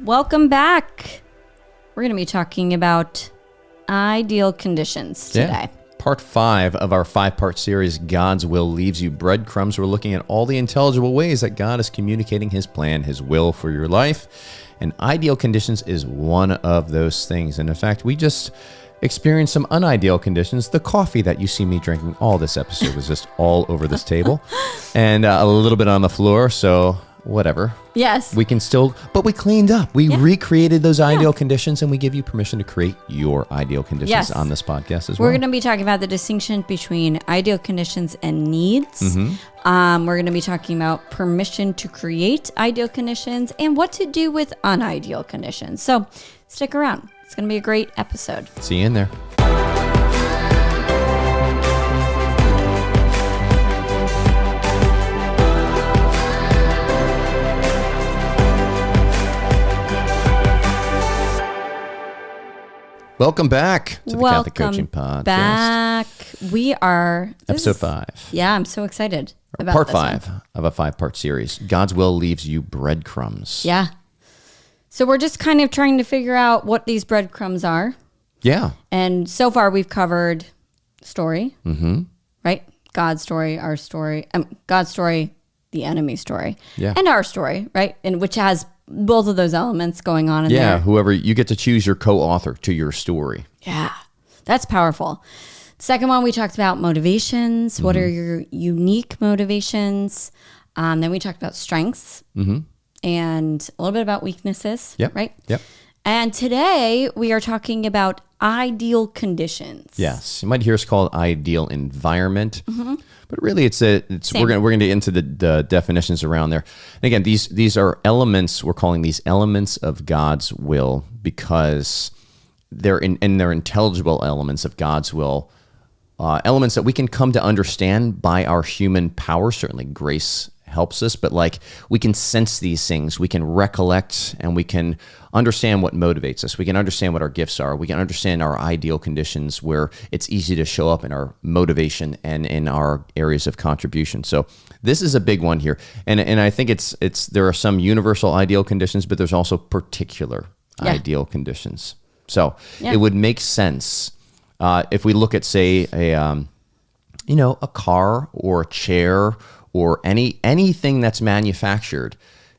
Welcome back. We're going to be talking about ideal conditions today. Yeah. Part 5 of our 5-part series, God's Will Leaves You Breadcrumbs. We're looking at all the intelligible ways that God is communicating His plan, His will for your life. And ideal conditions is one of those things. And in fact, we just experienced some unideal conditions. The coffee that you see me drinking all this episode was just all over this table and a little bit on the floor. So whatever. Yes. We can still, but we cleaned up. We recreated those ideal conditions, and we give you permission to create your ideal conditions on this podcast as well. We're going to be talking about the distinction between ideal conditions and needs. We're going to be talking about permission to create ideal conditions and what to do with unideal conditions. So stick around. It's going to be a great episode. See you in there. Welcome back to the Catholic Coaching Podcast. Back. We are episode 5. Yeah, I'm so excited about part this 5 one. of a 5-part series. God's will leaves you breadcrumbs. Yeah. So we're just kind of trying to figure out what these breadcrumbs are. Yeah. And so far we've covered story, right? God's story, our story, God's story, the enemy story, and our story, right? And which has both of those elements going on in there. Yeah, whoever, you get to choose your co-author to your story. Yeah, that's powerful. Second one, we talked about motivations. What are your unique motivations? Then we talked about strengths and a little bit about weaknesses, right? Yep. And today we are talking about ideal conditions. Yes, you might hear us call it ideal environment, but really it's we're gonna get into the definitions around there. And again, these are elements. We're calling these elements of God's will because they're they're intelligible elements of God's will, elements that we can come to understand by our human power. Certainly, grace helps us, but like we can sense these things, we can recollect, and we can understand what motivates us. We can understand what our gifts are. We can understand our ideal conditions where it's easy to show up in our motivation and in our areas of contribution. So this is a big one here. And I think it's there are some universal ideal conditions, but there's also particular ideal conditions. So it would make sense if we look at, say, a car or a chair or anything that's manufactured.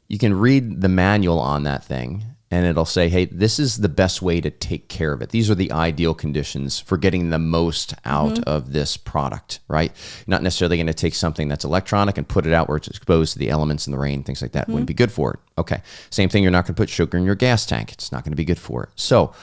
You can read the manual on that thing, and it'll say, hey, this is the best way to take care of it. These are the ideal conditions for getting the most out of this product, right? You're not necessarily going to take something that's electronic and put it out where it's exposed to the elements and the rain, things like that. Wouldn't be good for it. Okay. Same thing, you're not going to put sugar in your gas tank. It's not going to be good for it. So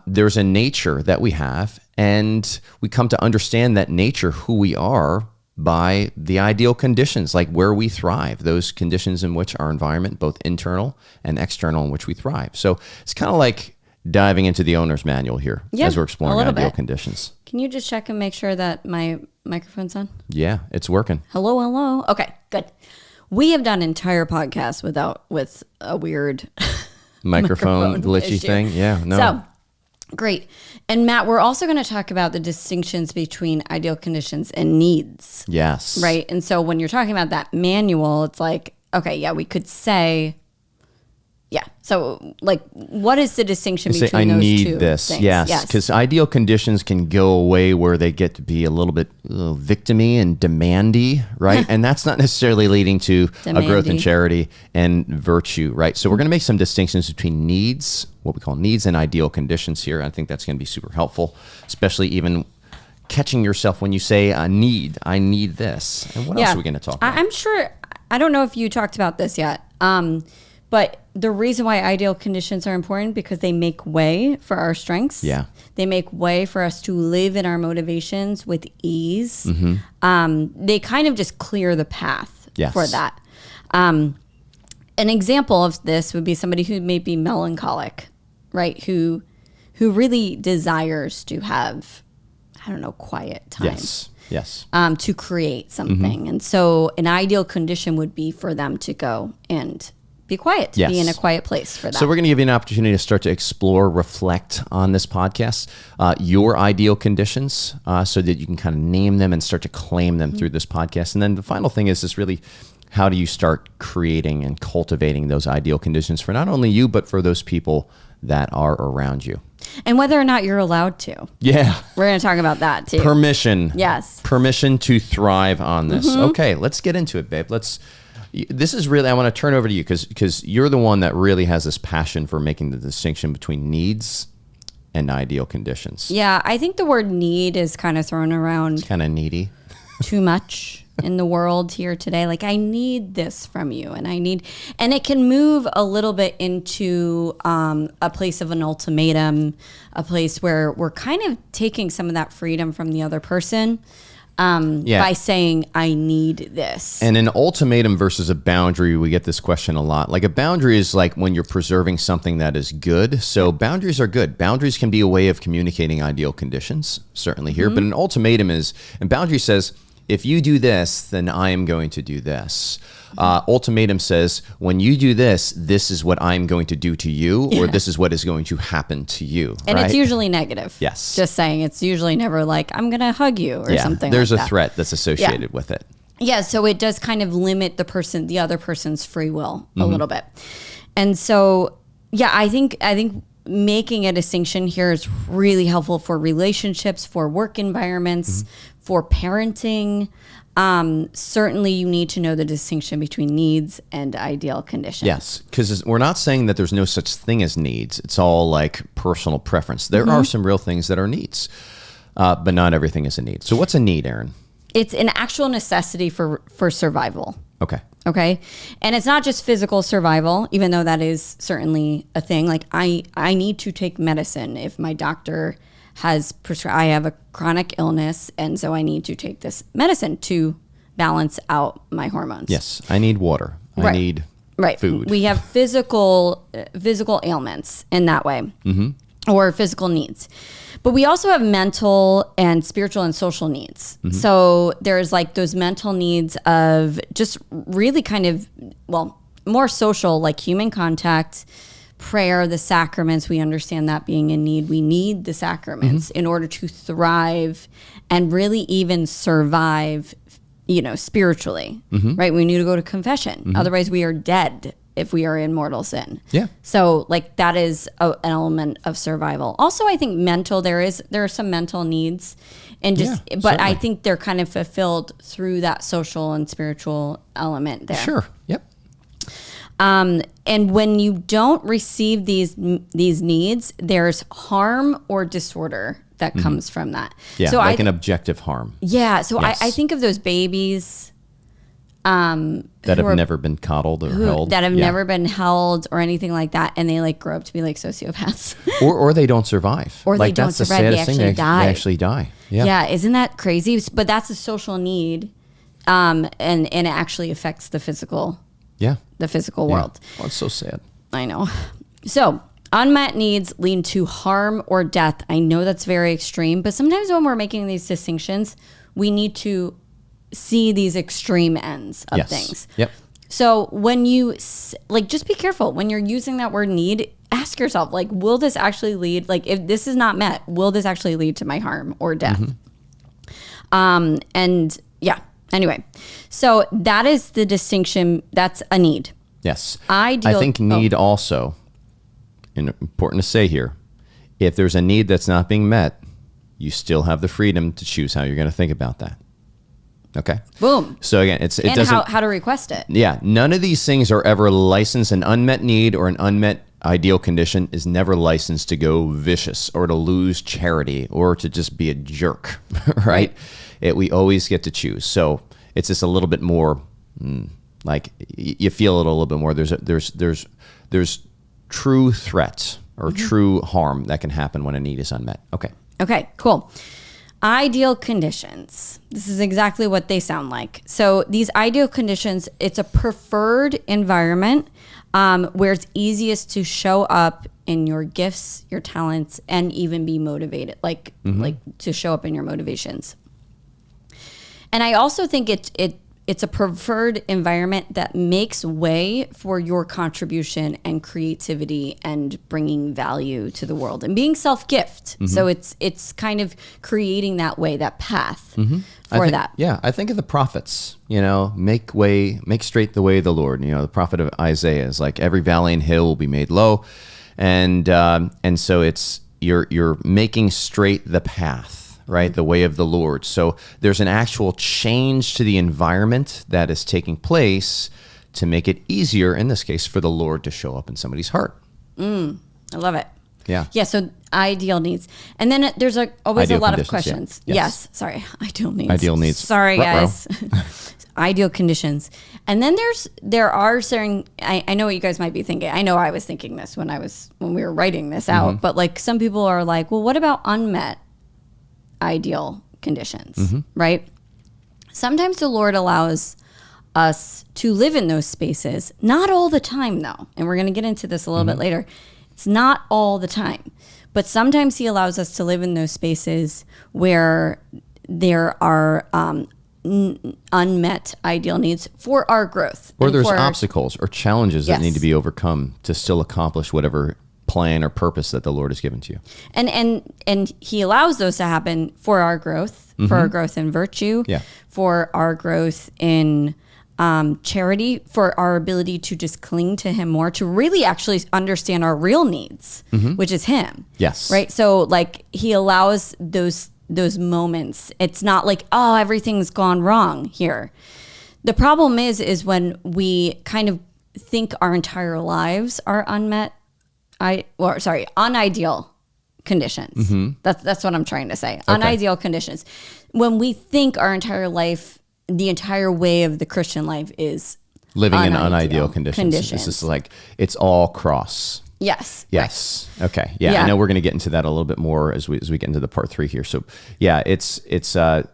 there's a nature that we have, and we come to understand that nature, who we are, by the ideal conditions, like where we thrive, those conditions in which our environment, both internal and external, in which we thrive. So it's kind of like diving into the owner's manual here as we're exploring ideal conditions. Can you just check and make sure that my microphone's on? Yeah, it's working. Hello. Okay, good. We have done entire podcasts with a weird microphone glitchy issue. thing. Yeah, no. So, great. And Matt, we're also going to talk about the distinctions between ideal conditions and needs. Yes. Right. And so when you're talking about that manual, it's like, okay, yeah, we could say, yeah. So like, what is the distinction between I those need two this. things? Yes. Because ideal conditions can go away where they get to be a little bit victim-y and demandy, right? And that's not necessarily leading to a growth in charity and virtue, right? So we're going to make some distinctions between needs, what we call needs, and ideal conditions here. I think that's going to be super helpful, especially even catching yourself when you say, I need this. And what else are we going to talk about? I'm sure, I don't know if you talked about this yet, but the reason why ideal conditions are important because they make way for our strengths. Yeah. They make way for us to live in our motivations with ease. They kind of just clear the path for that. An example of this would be somebody who may be melancholic, right? Who really desires to have, I don't know, quiet time. Yes. To create something. And so an ideal condition would be for them to go and be quiet, to be in a quiet place for that. So we're going to give you an opportunity to start to explore, reflect on this podcast, your ideal conditions, so that you can kind of name them and start to claim them through this podcast. And then the final thing is really how do you start creating and cultivating those ideal conditions for not only you, but for those people that are around you? And whether or not you're allowed to. Yeah. We're going to talk about that too. Permission. Yes. Permission to thrive on this. Okay, let's get into it, babe. This is really, I want to turn over to you because you're the one that really has this passion for making the distinction between needs and ideal conditions. Yeah, I think the word need is kind of thrown around. Kind of needy. Too much in the world here today. Like, I need this from you, and it can move a little bit into a place of an ultimatum, a place where we're kind of taking some of that freedom from the other person by saying, I need this. And an ultimatum versus a boundary, we get this question a lot. Like, a boundary is like when you're preserving something that is good. So boundaries are good. Boundaries can be a way of communicating ideal conditions, certainly here. But an ultimatum and boundary says, if you do this, then I am going to do this. Ultimatum says, when you do this, this is what I'm going to do to you, or this is what is going to happen to you. And it's usually negative. Yes. Just saying, it's usually never like, I'm going to hug you or something there's like a that. threat that's associated with it. Yeah, so it does kind of limit the other person's free will a little bit. And so, I think making a distinction here is really helpful for relationships, for work environments, for parenting. Certainly you need to know the distinction between needs and ideal conditions. Yes, because we're not saying that there's no such thing as needs. It's all like personal preference. There are some real things that are needs, but not everything is a need. So what's a need, Erin? It's an actual necessity for survival. Okay. And it's not just physical survival, even though that is certainly a thing. Like, I need to take medicine if my doctor has prescribed, I have a chronic illness, and so I need to take this medicine to balance out my hormones. Yes, I need water. I need food. We have physical ailments in that way, or physical needs. But we also have mental and spiritual and social needs. So there's like those mental needs of just really kind of, more social, like human contact, prayer, the sacraments. We understand that being a need. We need the sacraments in order to thrive and really even survive, spiritually, right? We need to go to confession. Otherwise we are dead if we are in mortal sin. Yeah. So like that is an element of survival. Also, I think mental, there are some mental needs and but certainly. I think they're kind of fulfilled through that social and spiritual element there. Sure. Yep. And when you don't receive these needs, there's harm or disorder that comes from that. Yeah, so like an objective harm. Yeah. So yes. I think of those babies that have never been coddled or held. That have never been held or anything like that. And they like grow up to be like sociopaths. or they don't survive. Or like, they don't survive. They actually die. They actually die. Yeah. Yeah. Isn't that crazy? But that's a social need. And it actually affects the physical. Yeah. The physical world. Well, it's so sad. I know. So unmet needs lead to harm or death. I know that's very extreme, but sometimes when we're making these distinctions, we need to see these extreme ends of things. Yep. So when you, just be careful. When you're using that word need, ask yourself, will this actually lead, if this is not met, will this actually lead to my harm or death? Anyway, so that is the distinction. That's a need. Yes. I think need also, and important to say here, if there's a need that's not being met, you still have the freedom to choose how you're going to think about that. Okay. Boom. So again, how to request it. Yeah. None of these things are ever licensed. An unmet need or an unmet ideal condition is never licensed to go vicious or to lose charity or to just be a jerk, right? We always get to choose. So it's just a little bit more you feel it a little bit more. There's true threat or true harm that can happen when a need is unmet. Okay, cool. Ideal conditions. This is exactly what they sound like. So these ideal conditions, it's a preferred environment where it's easiest to show up in your gifts, your talents, and even be motivated, like to show up in your motivations. And I also think it's a preferred environment that makes way for your contribution and creativity and bringing value to the world and being self-gift. So it's kind of creating that way, that path for that. Yeah, I think of the prophets, make straight the way of the Lord. The prophet of Isaiah is like, every valley and hill will be made low. And so it's, you're making straight the path. Right? The way of the Lord. So there's an actual change to the environment that is taking place to make it easier, in this case, for the Lord to show up in somebody's heart. I love it. Yeah. Yeah. So ideal needs. And then there's always ideal a lot of questions. Yeah. Yes. Sorry. Ideal needs. Ideal needs. Sorry, guys. Ideal conditions. And then there are certain, I know what you guys might be thinking. I know I was thinking this when we were writing this out, but like some people are like, well, what about unmet ideal conditions, right? Sometimes the Lord allows us to live in those spaces, not all the time though. And we're going to get into this a little bit later. It's not all the time, but sometimes he allows us to live in those spaces where there are unmet ideal needs for our growth. Or there's obstacles or challenges that need to be overcome to still accomplish whatever plan or purpose that the Lord has given to you. And he allows those to happen for our growth, for our growth in virtue, for our growth in charity, for our ability to just cling to him more, to really actually understand our real needs, which is him. Yes. Right? So like he allows those moments. It's not like, oh, everything's gone wrong here. The problem is when we kind of think our entire lives are unideal conditions. That's what I'm trying to say. Okay. Unideal conditions. When we think our entire life, the entire way of the Christian life is living in unideal conditions. This is like, it's all cross. Yes. Yes. Right. Okay. Yeah. I know we're going to get into that a little bit more as we get into the part 3 here. So yeah, it's just a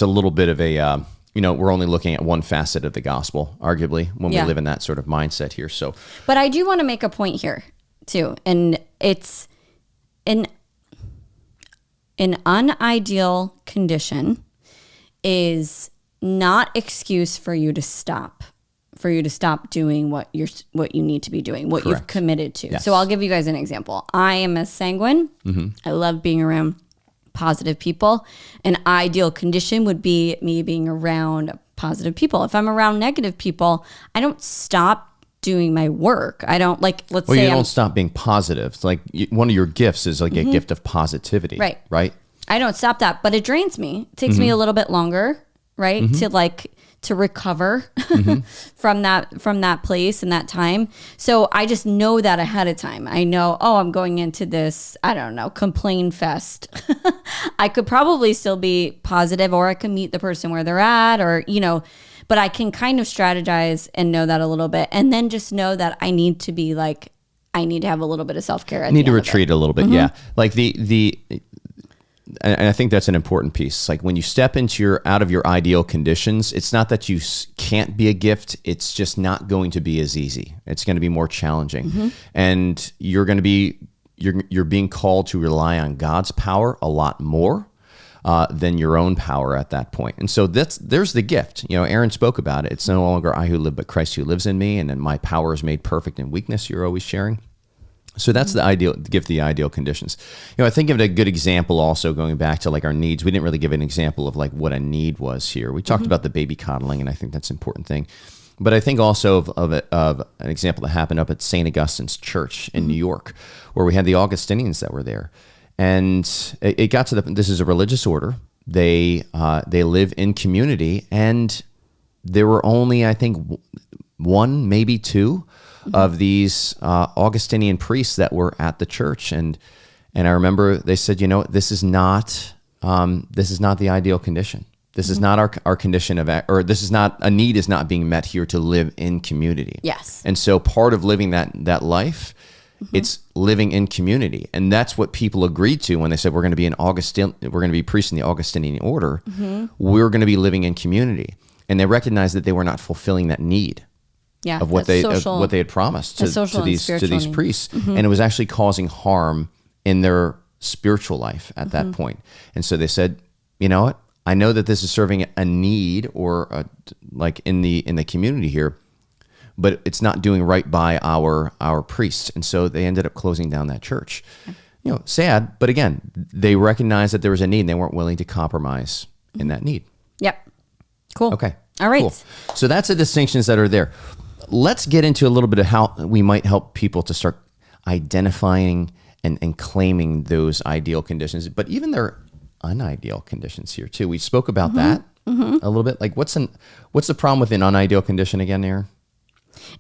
little bit of a, we're only looking at one facet of the gospel, arguably, when we live in that sort of mindset here. So, but I do want to make a point here too, and it's an unideal condition is not excuse for you to stop doing what you need to be doing, what Correct. You've committed to. Yes. So I'll give you guys an example. I am a sanguine. I love being around positive people. An ideal condition would be me being around positive people. If I'm around negative people, I don't stop doing my work. I don't you don't stop being positive. It's like one of your gifts is like a gift of positivity. Right. I don't stop that, but it drains me. It takes me a little bit longer, right? To recover from that place and that time. So I just know that ahead of time. I know, I'm going into this, I don't know, complain fest. I could probably still be positive, or I could meet the person where they're at, or, but I can kind of strategize and know that a little bit. And then just know that I need to be like, I need to have a little bit of self-care. I need to retreat a little bit. Yeah. Like and I think that's an important piece. Like when you step out of your ideal conditions, it's not that you can't be a gift. It's just not going to be as easy. It's going to be more challenging. And you're being called to rely on God's power a lot more than your own power at that point. And so there's the gift. Aaron spoke about it. It's no longer I who live, but Christ who lives in me. And then my power is made perfect in weakness. You're always sharing. So that's the ideal conditions. I think of a good example also going back to like our needs. We didn't really give an example of like what a need was here. We talked about the baby coddling, and I think that's an important thing. But I think also of an example that happened up at St. Augustine's Church in New York, where we had the Augustinians that were there. And it got to this is a religious order. They live in community, and there were only, I think, one, maybe two of these Augustinian priests that were at the church, and I remember they said, this is not the ideal condition. This is not our condition or this is not a need is not being met here to live in community. Yes, and so part of living that life, it's living in community, and that's what people agreed to when they said we're going to be priests in the Augustinian order. We're going to be living in community, and they recognized that they were not fulfilling that need. Yeah, of what they had promised to these priests, and it was actually causing harm in their spiritual life at that point. And so they said, you know what? I know that this is serving a need or like in the community here, but it's not doing right by our priests. And so they ended up closing down that church. You know, sad, but again, they recognized that there was a need and they weren't willing to compromise in that need. Yep. Cool. Okay. All right. Cool. So that's the distinctions that are there. Let's get into a little bit of how we might help people to start identifying and claiming those ideal conditions, but even their unideal conditions here too. We spoke about that a little bit. Like what's the problem with an unideal condition again, Erin?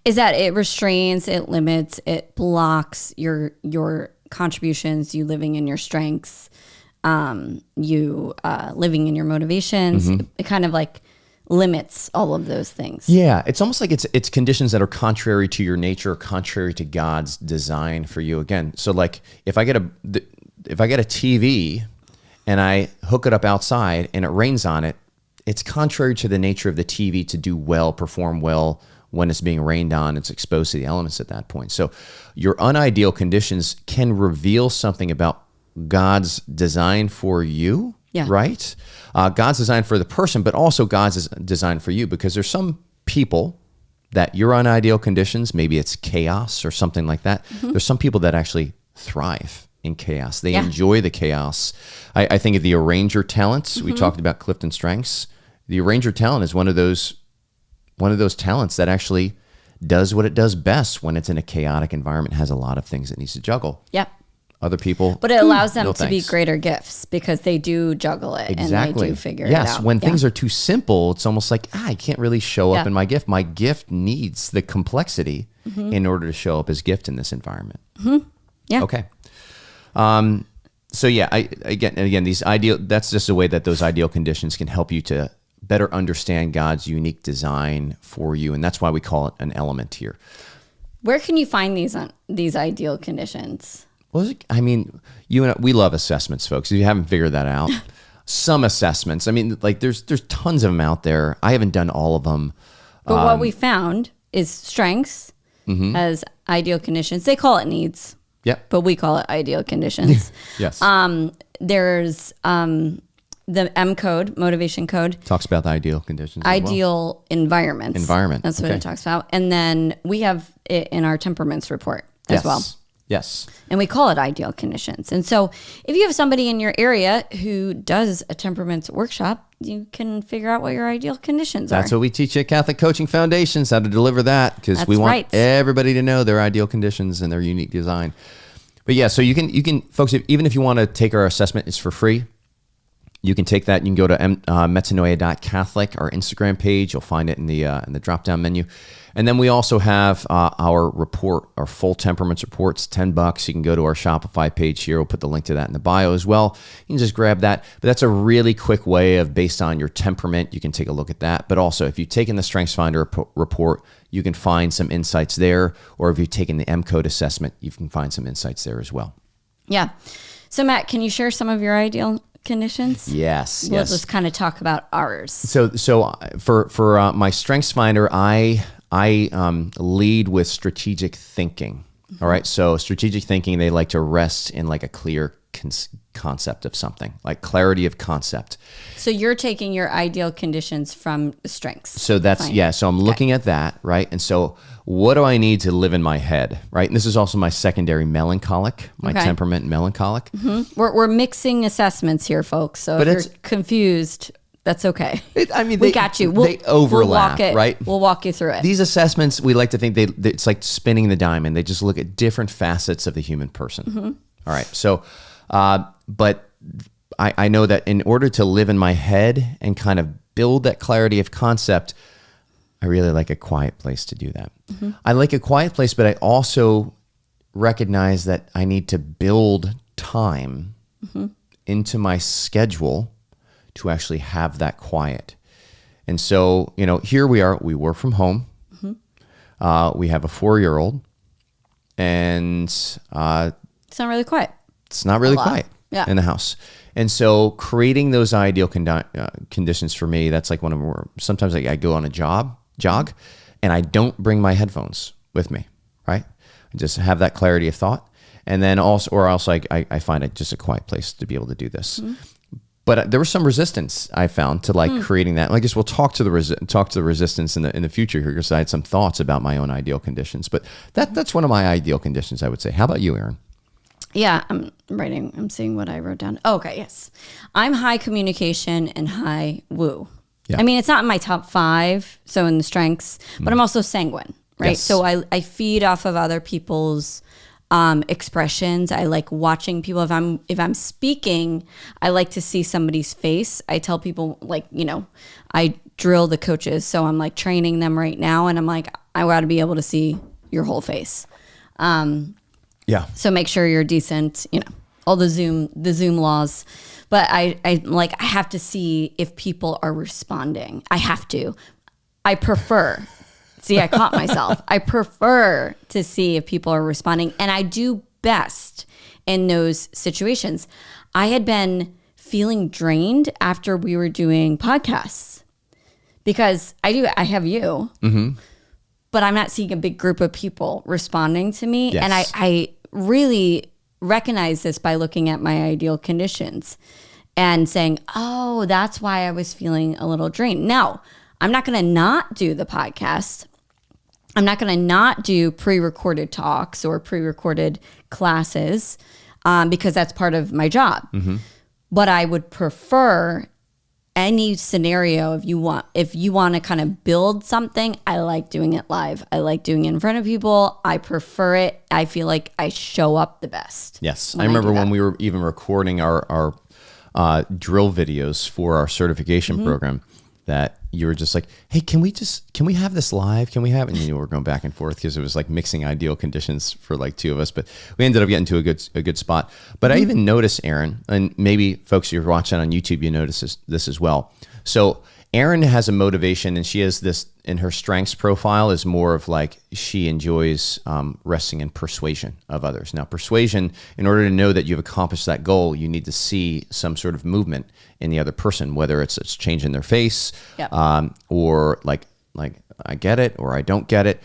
Is that it restrains, it limits, it blocks your contributions, you living in your strengths, you living in your motivations. It kind of like limits all of those things. Yeah, it's almost like it's conditions that are contrary to your nature, contrary to God's design for you. Again, so like if I get a TV and I hook it up outside and it rains on it, it's contrary to the nature of the TV to do well, perform well when it's being rained on. It's exposed to the elements at that point. So your unideal conditions can reveal something about God's design for you. Yeah. Right? God's design for the person, but also God's design for you, because there's some people that your unideal conditions, maybe it's chaos or something like that. There's some people that actually thrive in chaos. They enjoy the chaos. I think of the arranger talents. We talked about Clifton strengths. The arranger talent is one of those talents that actually does what it does best when it's in a chaotic environment, has a lot of things it needs to juggle. Yep. Other people. But it allows them to be greater gifts because they do juggle it and they do figure it out. Yes, when things are too simple, it's almost like, I can't really show up in my gift. My gift needs the complexity in order to show up as gift in this environment. Yeah. Okay. So yeah, again, these that's just a way that those ideal conditions can help you to better understand God's unique design for you. And that's why we call it an element here. Where can you find these ideal conditions? Well, I mean, you and we love assessments, folks. If you haven't figured that out, some assessments. I mean, like there's tons of them out there. I haven't done all of them. But what we found is strengths as ideal conditions. They call it needs. Yep. But we call it ideal conditions. Yes. There's the M code, motivation code. Talks about the ideal conditions. Ideal environments. Environment. That's what it talks about. And then we have it in our temperaments report as well. Yes. And we call it ideal conditions. And so if you have somebody in your area who does a temperaments workshop, you can figure out what your ideal conditions are. That's what we teach at Catholic Coaching Foundations, how to deliver that, because we want everybody to know their ideal conditions and their unique design. But yeah, so you can folks, even if you want to take our assessment, it's for free. You can take that. You can go to metanoia.catholic, our Instagram page. You'll find it in the drop-down menu. And then we also have our report, our full temperaments report. It's $10. You can go to our Shopify page here. We'll put the link to that in the bio as well. You can just grab that. But that's a really quick way of, based on your temperament, you can take a look at that. But also, if you've taken the StrengthsFinder report, you can find some insights there. Or if you've taken the M-Code assessment, you can find some insights there as well. Yeah. So Matt, can you share some of your ideal conditions? Yes. We'll just kind of talk about ours. So for my StrengthsFinder, I lead with strategic thinking. All right. So strategic thinking, they like to rest in like a clear concept of something, like clarity of concept. So you're taking your ideal conditions from strengths. So that's, so I'm looking at that, right? And so what do I need to live in my head, right? And this is also my secondary melancholic, my temperament melancholic. We're mixing assessments here, folks. So if you're confused, that's okay. We got you. They overlap, right? We'll walk you through it. These assessments, we like to think it's like spinning the diamond. They just look at different facets of the human person. All right. So, but I know that in order to live in my head and kind of build that clarity of concept, I really like a quiet place to do that. I like a quiet place, but I also recognize that I need to build time into my schedule to actually have that quiet. And so, here we are, we work from home. We have a 4-year-old and it's not really quiet. It's not really quiet in the house. And so creating those ideal conditions for me, that's like one of them. Sometimes I go on a jog and I don't bring my headphones with me, right? I just have that clarity of thought. And then I find it just a quiet place to be able to do this. But there was some resistance I found to like creating that. I guess we'll talk to the resistance in the future here, because I had some thoughts about my own ideal conditions. But that's one of my ideal conditions, I would say. How about you, Erin? Yeah, I'm writing. I'm seeing what I wrote down. Oh, okay, yes. I'm high communication and high woo. Yeah. I mean, it's not in my top 5, so in the strengths, but I'm also sanguine, right? Yes. So I feed off of other people's expressions. I like watching people. If I'm speaking, I like to see somebody's face. I tell people, like, I drill the coaches, so I'm like training them right now, and I'm like, I got to be able to see your whole face. Yeah. So make sure you're decent. All the Zoom laws. But I have to see if people are responding. I have to. I prefer. See, I caught myself. I prefer to see if people are responding. And I do best in those situations. I had been feeling drained after we were doing podcasts because I have you, but I'm not seeing a big group of people responding to me. Yes. And I really recognize this by looking at my ideal conditions and saying, oh, that's why I was feeling a little drained. Now, I'm not going to not do the podcast. I'm not going to not do pre-recorded talks or pre-recorded classes because that's part of my job. Mm-hmm. But I would prefer any scenario if you want to kind of build something. I like doing it live. I like doing it in front of people. I prefer it. I feel like I show up the best. Yes. I remember when we were even recording our drill videos for our certification program, that you were just like, hey, can we have this live? Can we have it? And we were going back and forth because it was like mixing ideal conditions for like 2 of us, but we ended up getting to a good spot. But I even noticed, Erin, and maybe folks you're watching on YouTube, you notice this as well. So Erin has a motivation, and she has this in her strengths profile is more of like she enjoys resting in persuasion of others. Now, persuasion, in order to know that you've accomplished that goal, you need to see some sort of movement in the other person, whether it's changing their face, or like I get it or I don't get it,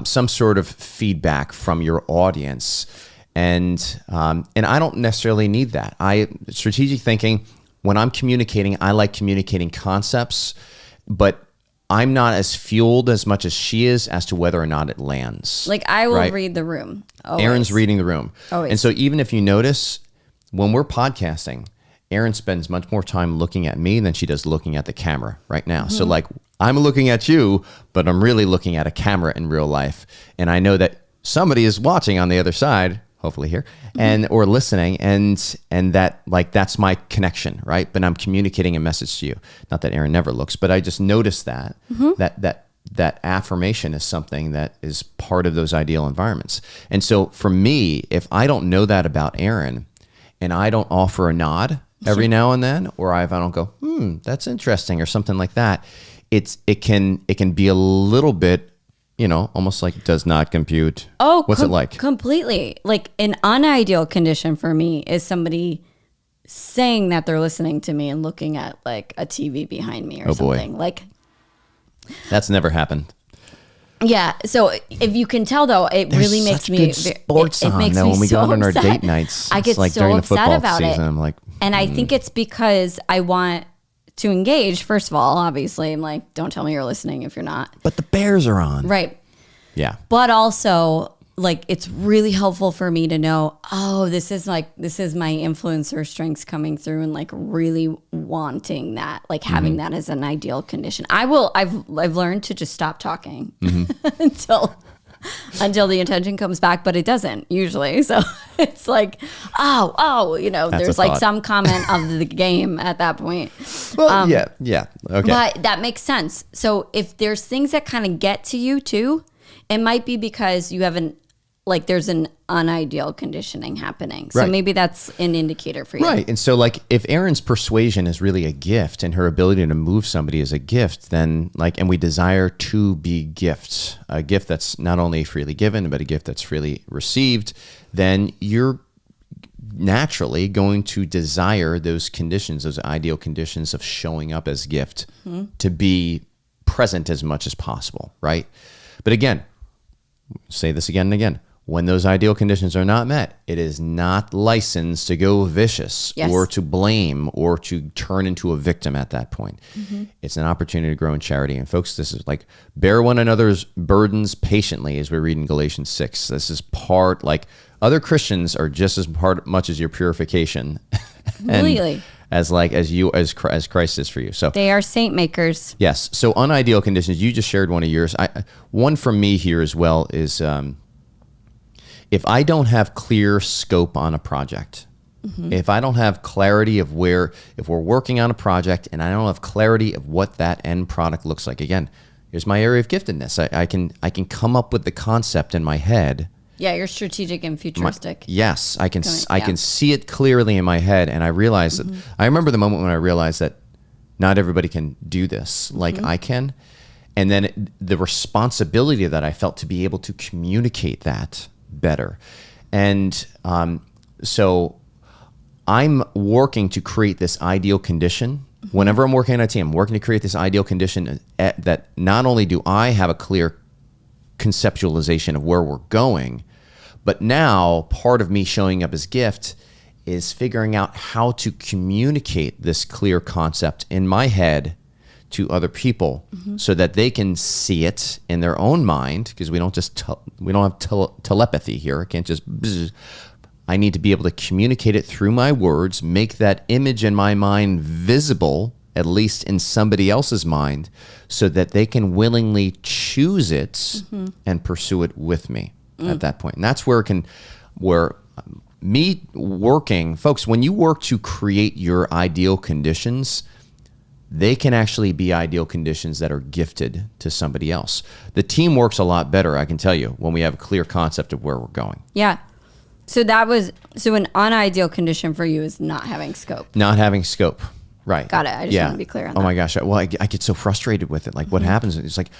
some sort of feedback from your audience. And I don't necessarily need that. Strategic thinking, when I'm communicating, I like communicating concepts, but I'm not as fueled as much as she is as to whether or not it lands. Like I will read the room. Always. Erin's reading the room. Always. And so even if you notice, when we're podcasting, Erin spends much more time looking at me than she does looking at the camera right now. So like I'm looking at you, but I'm really looking at a camera in real life. And I know that somebody is watching on the other side, hopefully here, and or listening, and that like that's my connection, right? But I'm communicating a message to you. Not that Erin never looks, but I just noticed that that affirmation is something that is part of those ideal environments. And so for me, if I don't know that about Erin, and I don't offer a nod every now and then, or if I don't go, that's interesting, or something like that, it can be a little bit, almost like does not compute. Oh, what's it like? Completely. Like an unideal condition for me is somebody saying that they're listening to me and looking at like a TV behind me or something. Boy. Like that's never happened. Yeah. So if you can tell, though, it really makes me good sports on though when we go out on our date nights. I get like so during the upset football about season. it. I'm like, and I think it's because I want to engage. First of all, obviously, I'm like, don't tell me you're listening if you're not. But the Bears are on, right? Yeah. But also, like, it's really helpful for me to know, oh, this is my influencer strengths coming through, and like really wanting that, like having that as an ideal condition. I've learned to just stop talking until the intention comes back, but it doesn't usually. So it's like, there's like some comment of the game at that point. Well, yeah. Okay. But that makes sense. So if there's things that kind of get to you too, it might be because you haven't, like there's an unideal conditioning happening. So maybe that's an indicator for you. Right. And so like if Erin's persuasion is really a gift and her ability to move somebody is a gift, then like, and we desire to be gifts, a gift that's not only freely given, but a gift that's freely received, then you're naturally going to desire those conditions, those ideal conditions of showing up as gift to be present as much as possible. Right. But again, say this again and again. When those ideal conditions are not met, it is not licensed to go vicious or to blame or to turn into a victim at that point. It's an opportunity to grow in charity. And folks, this is like bear one another's burdens patiently, as we read in Galatians 6. This is part, like other Christians are just as much as your purification. Really? As Christ is for you. So they are saint makers. Yes. So unideal conditions, you just shared one of yours. One from me here as well is, if I don't have clear scope on a project, if I don't have clarity of if we're working on a project and I don't have clarity of what that end product looks like, again, here's my area of giftedness. I can come up with the concept in my head. Yeah, you're strategic and futuristic. Yes, I can see it clearly in my head, and I realize that. I remember the moment when I realized that not everybody can do this like I can, and then the responsibility that I felt to be able to communicate that better. And so I'm working to create this ideal condition. Whenever I'm working on a team, I'm working to create this ideal condition that not only do I have a clear conceptualization of where we're going, but now part of me showing up as gift is figuring out how to communicate this clear concept in my head to other people so that they can see it in their own mind, because we don't have telepathy here. I can't just I need to be able to communicate it through my words, make that image in my mind visible, at least in somebody else's mind, so that they can willingly choose it and pursue it with me at that point. And that's where me working, folks, when you work to create your ideal conditions, they can actually be ideal conditions that are gifted to somebody else. The team works a lot better, I can tell you, when we have a clear concept of where we're going. Yeah. So an unideal condition for you is not having scope. Not having scope. Right. Got it. I just want to be clear on that. Oh my gosh. Well, I get so frustrated with it. Like what happens, it's like,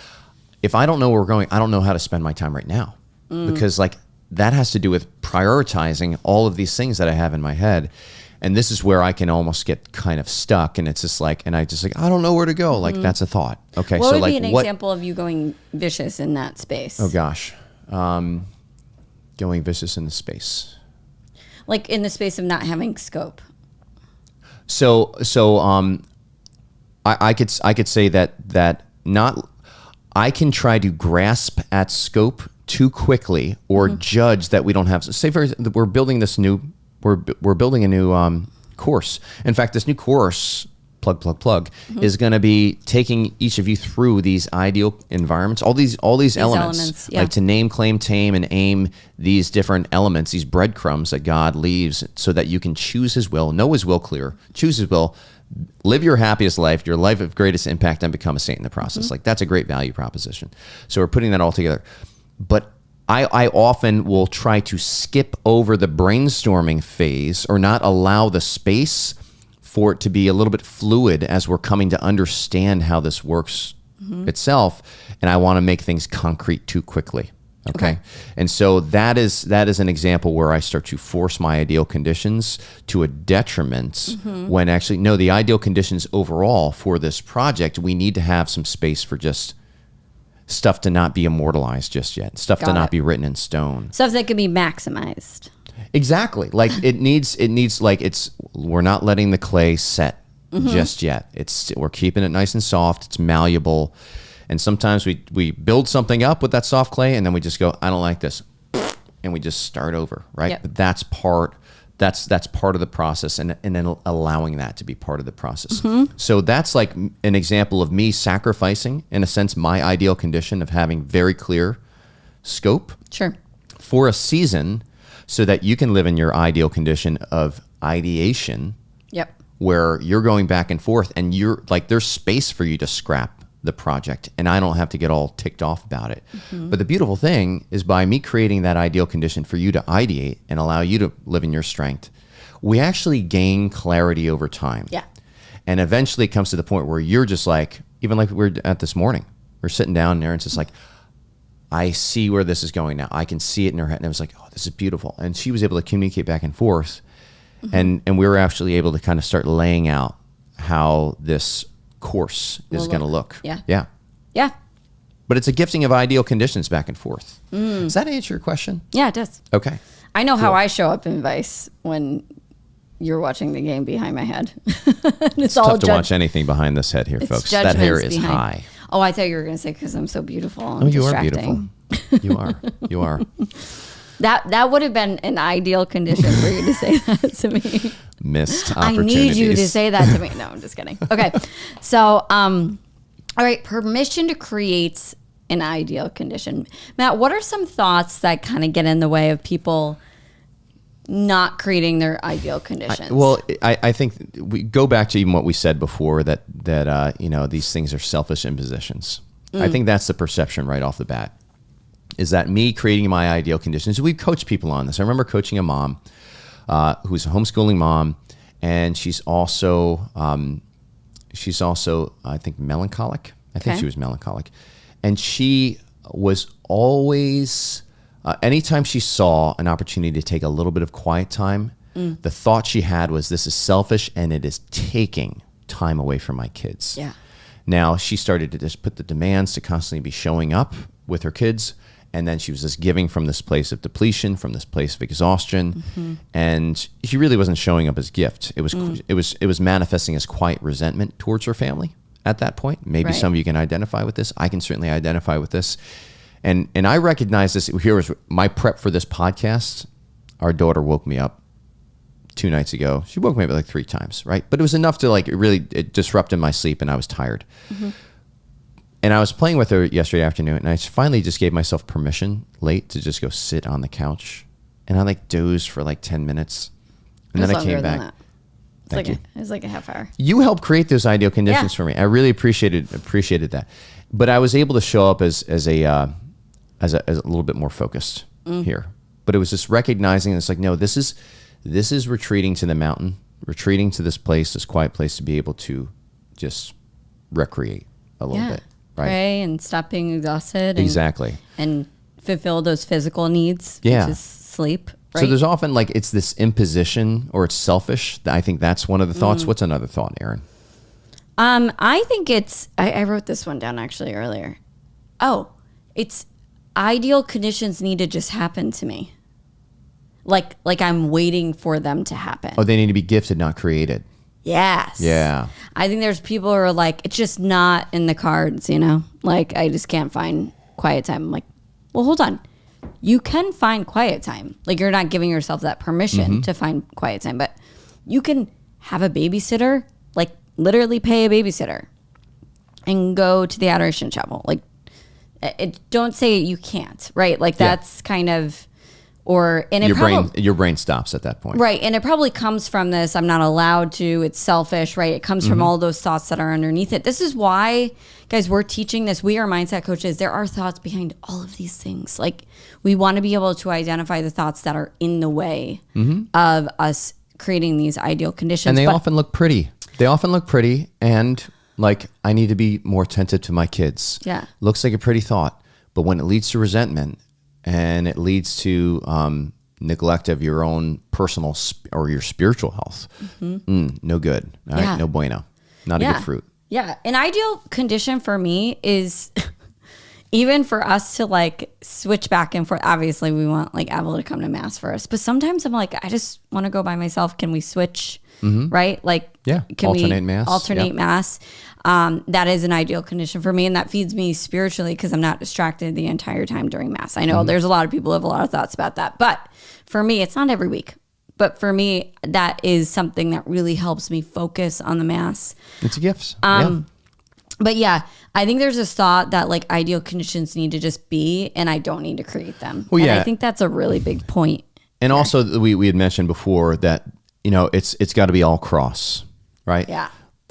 if I don't know where we're going, I don't know how to spend my time right now. Because like that has to do with prioritizing all of these things that I have in my head. And this is where I can almost get kind of stuck, and it's just like, and I just like, I don't know where to go. Like that's a thought. Okay. What would be an example of you going vicious in that space? Oh gosh. Going vicious in the space. Like in the space of not having scope. So I could say that not, I can try to grasp at scope too quickly or judge that we don't have. Say for example, we're building a new course. In fact, this new course, plug, is going to be taking each of you through these ideal environments, all these elements, like to name, claim, tame, and aim these different elements, these breadcrumbs that God leaves so that you can choose his will, know his will clear, choose his will, live your happiest life, your life of greatest impact, and become a saint in the process. Like that's a great value proposition. So we're putting that all together. But I often will try to skip over the brainstorming phase or not allow the space for it to be a little bit fluid as we're coming to understand how this works itself. And I want to make things concrete too quickly. Okay. And so that is an example where I start to force my ideal conditions to a detriment when actually, no, the ideal conditions overall for this project, we need to have some space for just stuff to not be immortalized just yet, stuff to not be written in stone. Stuff that can be maximized. Exactly. Like it needs like we're not letting the clay set just yet. We're keeping it nice and soft. It's malleable. And sometimes we build something up with that soft clay and then we just go, I don't like this. And we just start over, right? Yep. But that's part of the process and then allowing that to be part of the process. So that's like an example of me sacrificing, in a sense, my ideal condition of having very clear scope for a season so that you can live in your ideal condition of ideation where you're going back and forth and you're like, there's space for you to scrap the project and I don't have to get all ticked off about it. But the beautiful thing is by me creating that ideal condition for you to ideate and allow you to live in your strength, we actually gain clarity over time. And eventually it comes to the point where you're just like, even like we're at this morning, we're sitting down there and it's just like, I see where this is going now. I can see it in her head. And I was like, oh, this is beautiful. And she was able to communicate back and forth. And we were actually able to kind of start laying out how this course is going to look. Yeah. But it's a gifting of ideal conditions back and forth. Does that answer your question? Yeah, it does. Okay. I know how I show up in Vice when you're watching the game behind my head. It's tough to watch anything behind this head here, folks. That hair is high. Oh, I thought you were going to say because I'm so beautiful. Oh, you are beautiful. You are. You are. That would have been an ideal condition for you to say that to me. Missed opportunities. I need you to say that to me. No, I'm just kidding. Okay. So, all right. Permission to create an ideal condition. Matt, what are some thoughts that kind of get in the way of people not creating their ideal conditions? I think we go back to even what we said before that these things are selfish impositions. I think that's the perception right off the bat, is that me creating my ideal conditions. We've coached people on this. I remember coaching a mom who's a homeschooling mom, and she's also I think melancholic. I think she was melancholic, and she was always. Anytime she saw an opportunity to take a little bit of quiet time, the thought she had was, this is selfish and it is taking time away from my kids. Yeah. Now she started to just put the demands to constantly be showing up with her kids. And then she was just giving from this place of depletion, from this place of exhaustion. And she really wasn't showing up as gift. It was manifesting as quiet resentment towards her family at that point. Maybe some of you can identify with this. I can certainly identify with this. And I recognize this. Here was my prep for this podcast. Our daughter woke me up 2 nights ago. She woke me up like 3 times, right? But it was enough to it disrupted my sleep, and I was tired. And I was playing with her yesterday afternoon, and I finally just gave myself permission late to just go sit on the couch. And I dozed for 10 minutes. And then I came back. It was like a half hour. You helped create those ideal conditions for me. I really appreciated that. But I was able to show up as a little bit more focused here. But it was just recognizing it's no, this is retreating to the mountain, retreating to this place, this quiet place, to be able to just recreate a little bit. Right? Pray and stop being exhausted. Exactly. And fulfill those physical needs, which is sleep. Right? So there's often it's this imposition, or it's selfish. I think that's one of the thoughts. What's another thought, Erin? I think it's, I wrote this one down actually earlier. Oh, it's ideal conditions need to just happen to me. Like I'm waiting for them to happen. Oh, they need to be gifted, not created. Yes. Yeah. I think there's people who are it's just not in the cards, I just can't find quiet time. I'm like, well, hold on. You can find quiet time. You're not giving yourself that permission to find quiet time, but you can have a babysitter, literally pay a babysitter and go to the Adoration Chapel. Don't say you can't, right? That's kind of, or, and your brain stops at that point. Right. And it probably comes from this, I'm not allowed to, it's selfish, right? It comes from all those thoughts that are underneath it. This is why, guys, we're teaching this. We are mindset coaches. There are thoughts behind all of these things. We want to be able to identify the thoughts that are in the way of us creating these ideal conditions. And they often look pretty. And I need to be more attentive to my kids. Yeah. Looks like a pretty thought. But when it leads to resentment, and it leads to neglect of your own personal or your spiritual health, no good. All right? No bueno. Not a good fruit. Yeah. An ideal condition for me is even for us to switch back and forth. Obviously, we want Avril to come to Mass for us. But sometimes I'm I just want to go by myself. Can we switch? Right? Can alternate Mass. Alternate Mass. That is an ideal condition for me, and that feeds me spiritually because I'm not distracted the entire time during Mass. I know there's a lot of people who have a lot of thoughts about that, but for me, it's not every week. But for me, that is something that really helps me focus on the Mass. It's a gift. But yeah, I think there's this thought that ideal conditions need to just be, and I don't need to create them. Well, and I think that's a really big point. And also, we had mentioned before that it's got to be all cross, right? Yeah.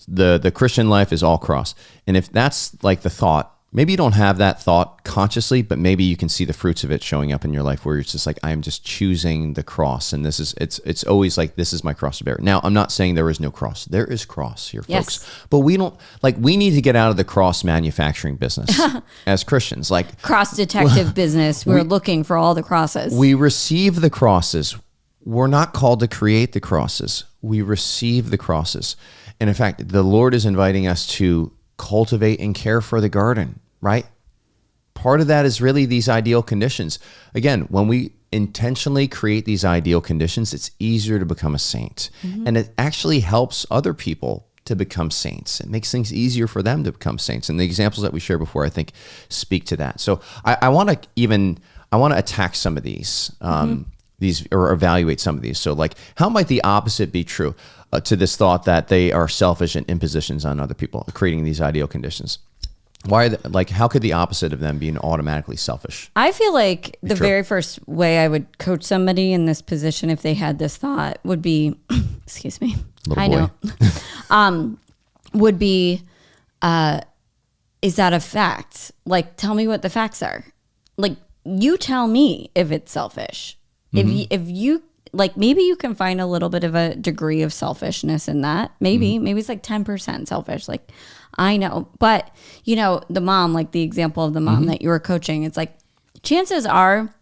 The Christian life is all cross. And if that's the thought, maybe you don't have that thought consciously, but maybe you can see the fruits of it showing up in your life where it's just I'm just choosing the cross. And it's always this is my cross to bear. Now, I'm not saying there is no cross. There is cross here, folks. But we don't, we need to get out of the cross manufacturing business as Christians. Cross detective business. We're looking for all the crosses. We receive the crosses. We're not called to create the crosses. We receive the crosses. And in fact, the Lord is inviting us to cultivate and care for the garden, right? part of that is really these ideal conditions. Again, when we intentionally create these ideal conditions, it's easier to become a saint. And it actually helps other people to become saints. It makes things easier for them to become saints. And the examples that we shared before, I think, speak to that. So I want to attack some of these, or evaluate some of these. So like, how might the opposite be true to this thought that they are selfish and impositions on other people, creating these ideal conditions? Why are how could the opposite of them being automatically selfish? I feel like the very first way I would coach somebody in this position, if they had this thought, would be, excuse me, Little boy. Would be, is that a fact? Like, tell me what the facts are. Like, you tell me if it's selfish. If you like, maybe you can find a little bit of a degree of selfishness in that. Maybe it's like 10% selfish. Like, I know, but the mom, like the example of the mom that you were coaching, it's like, chances are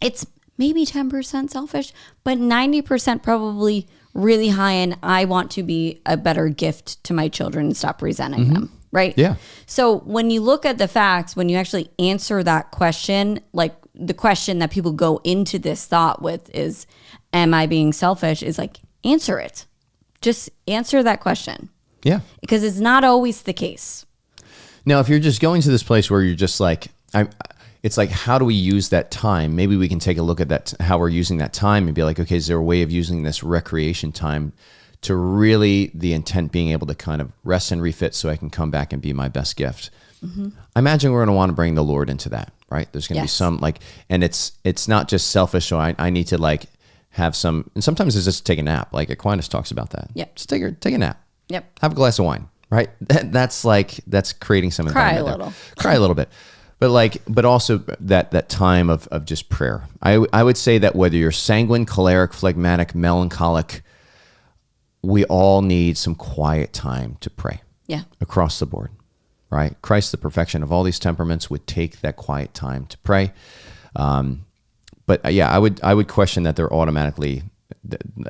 it's maybe 10% selfish, but 90% probably really high. And I want to be a better gift to my children and stop resenting them. Right? Yeah. So when you look at the facts, when you actually answer that question, like the question that people go into this thought with is, am I being selfish? Is like, answer it. Just answer that question. Yeah. Because it's not always the case. Now, if you're just going to this place where you're just like, it's like, how do we use that time? Maybe we can take a look at that, how we're using that time, and be like, okay, is there a way of using this recreation time to really the intent being able to kind of rest and refit so I can come back and be my best gift? I imagine we're going to want to bring the Lord into that, right? There's going to be some and it's not just selfish. So I need to have some, and sometimes it's just take a nap. Like Aquinas talks about that. Yeah. Just take a nap. Yep. Have a glass of wine, right? That's creating some environment. Cry a little bit. But also that time of just prayer. I would say that whether you're sanguine, choleric, phlegmatic, melancholic, we all need some quiet time to pray. Yeah. Across the board, right? Christ, the perfection of all these temperaments, would take that quiet time to pray. But yeah, I would question that they're automatically,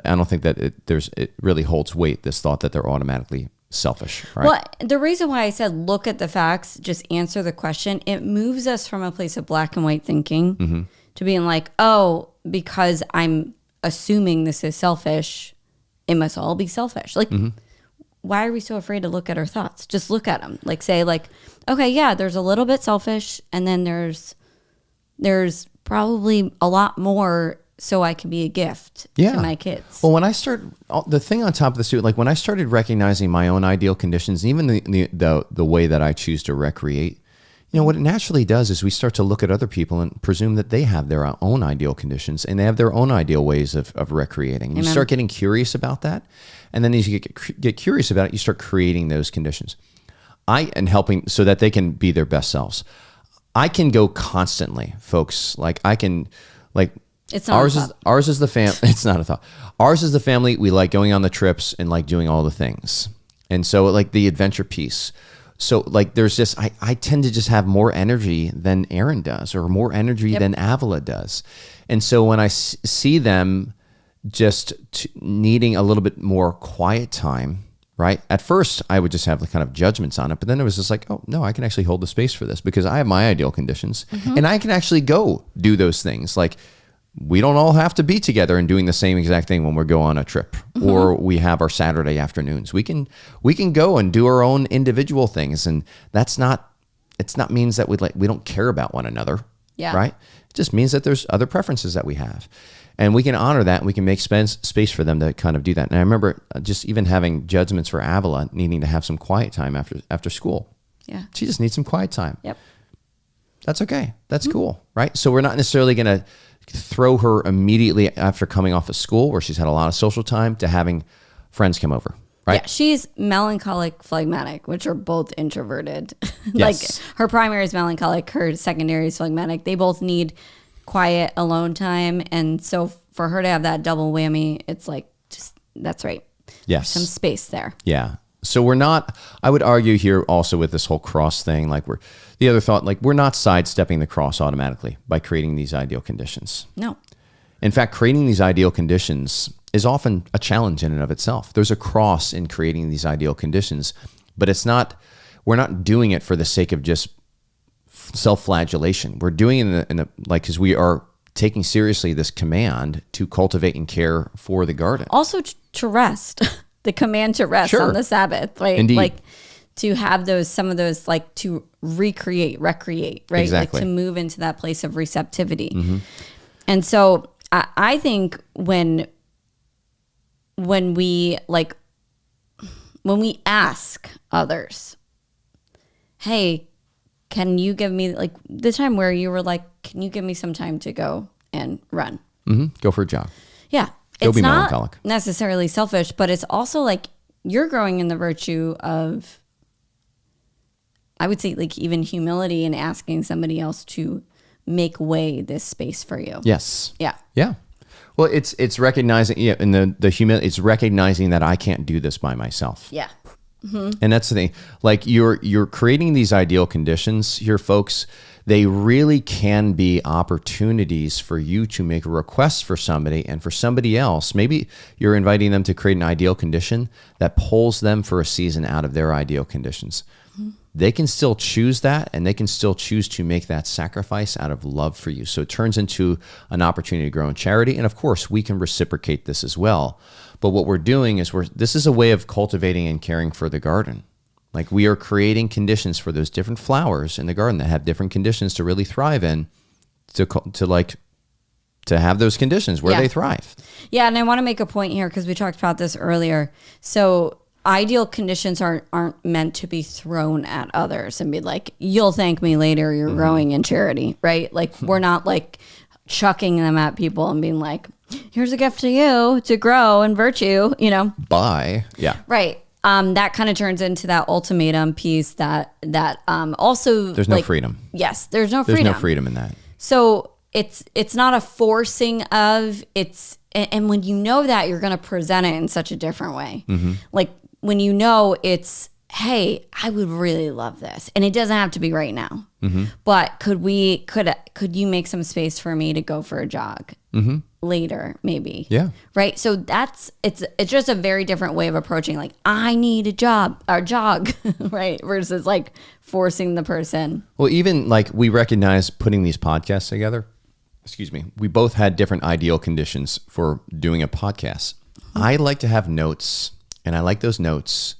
I don't think that it really holds weight, this thought that they're automatically selfish, right? Well, the reason why I said look at the facts, just answer the question, it moves us from a place of black and white thinking to being like, oh, because I'm assuming this is selfish, it must all be selfish. Like, why are we so afraid to look at our thoughts? Just look at them. Like, say, like, okay, yeah, there's a little bit selfish, and then there's probably a lot more so I can be a gift to my kids. Well, when I the thing on top of this too, like when I started recognizing my own ideal conditions, even the way that I choose to recreate, what it naturally does is we start to look at other people and presume that they have their own ideal conditions and they have their own ideal ways of recreating. You start getting curious about that. And then as you get curious about it, you start creating those conditions. And helping so that they can be their best selves. I can go constantly, folks. Like I can, like, it's not ours is the family. It's not a thought. Ours is the family. We like going on the trips and like doing all the things. And so like the adventure piece. So like there's just, I tend to just have more energy than Aaron does, or more energy than Avila does. And so when I see them just needing a little bit more quiet time, right? At first I would just have the kind of judgments on it, but then it was just like, oh no, I can actually hold the space for this because I have my ideal conditions and I can actually go do those things. Like we don't all have to be together and doing the same exact thing when we go on a trip or we have our Saturday afternoons. We can go and do our own individual things. And it's not means that we don't care about one another. Yeah. Right. It just means that there's other preferences that we have. And we can honor that. And we can make space for them to kind of do that. And I remember just even having judgments for Avila needing to have some quiet time after school. Yeah. She just needs some quiet time. Yep. That's okay. That's cool. Right. So we're not necessarily going to throw her immediately after coming off of school where she's had a lot of social time to having friends come over. Right. Yeah, she's melancholic, phlegmatic, which are both introverted. Yes. Like her primary is melancholic, her secondary is phlegmatic. They both need quiet alone time. And so for her to have that double whammy, it's like, just, that's right. Yes. Some space there. Yeah. So we're not, I would argue here also with this whole cross thing, like the other thought, like we're not sidestepping the cross automatically by creating these ideal conditions. No. In fact, creating these ideal conditions is often a challenge in and of itself. There's a cross in creating these ideal conditions, but we're not doing it for the sake of just self-flagellation. We're doing it like, because we are taking seriously this command to cultivate and care for the garden. Also to rest, the command to rest on the Sabbath, right? Indeed. Like to have some of those, like to recreate, right? Exactly. Like to move into that place of receptivity. Mm-hmm. And so I think when we ask others, hey, can you give me, like the time where you were like, can you give me some time to go and run? Mm-hmm. Go for a jog. Yeah. Go be not melancholic. Necessarily selfish, but it's also like you're growing in the virtue of, I would say, like even humility and asking somebody else to make way this space for you. Yes. Yeah. Yeah. Well, it's recognizing, and the humility, it's recognizing that I can't do this by myself. Yeah. Mm-hmm. And that's the thing. Like you're creating these ideal conditions here, folks. They really can be opportunities for you to make a request for somebody, and for somebody else, maybe you're inviting them to create an ideal condition that pulls them for a season out of their ideal conditions. Mm-hmm. They can still choose that, and they can still choose to make that sacrifice out of love for you. So it turns into an opportunity to grow in charity. And of course, we can reciprocate this as well. But what we're doing is this is a way of cultivating and caring for the garden. Like we are creating conditions for those different flowers in the garden that have different conditions to really thrive in, to have those conditions where they thrive. Yeah, and I want to make a point here because we talked about this earlier. So ideal conditions aren't meant to be thrown at others and be like, you'll thank me later, you're growing in charity, right? Like we're not like chucking them at people and being like, here's a gift to you to grow in virtue, Bye. Yeah. Right. That kind of turns into that ultimatum piece that also there's no freedom. Yes, there's no freedom. There's no freedom in that. So it's not a forcing of, and when you know that, you're going to present it in such a different way. Mm-hmm. Like when you know it's, hey, I would really love this, and it doesn't have to be right now. Mm-hmm. But could you make some space for me to go for a jog? Mm-hmm. Later, maybe. Yeah. Right. So it's just a very different way of approaching, like, I need a jog, right? Versus like forcing the person. Well, even like we recognize putting these podcasts together, we both had different ideal conditions for doing a podcast. Mm-hmm. I like to have notes, and I like those notes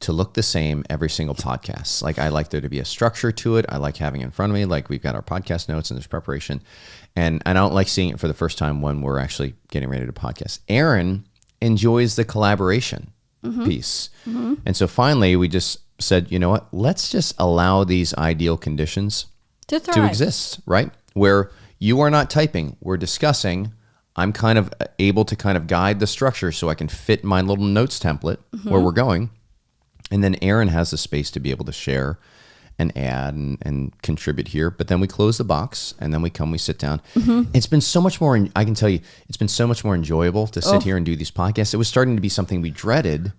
to look the same every single podcast. Like I like there to be a structure to it. I like having it in front of me. Like we've got our podcast notes and there's preparation. And I don't like seeing it for the first time when we're actually getting ready to podcast. Aaron enjoys the collaboration piece. Mm-hmm. And so finally we just said, you know what, let's just allow these ideal conditions to exist, right? Where you are not typing, we're discussing. I'm kind of able to kind of guide the structure so I can fit my little notes template where we're going. And then Aaron has the space to be able to share and add and contribute here. But then we close the box and then we sit down. Mm-hmm. It's been so much more, I can tell you, it's been so much more enjoyable to sit here and do these podcasts. It was starting to be something we dreaded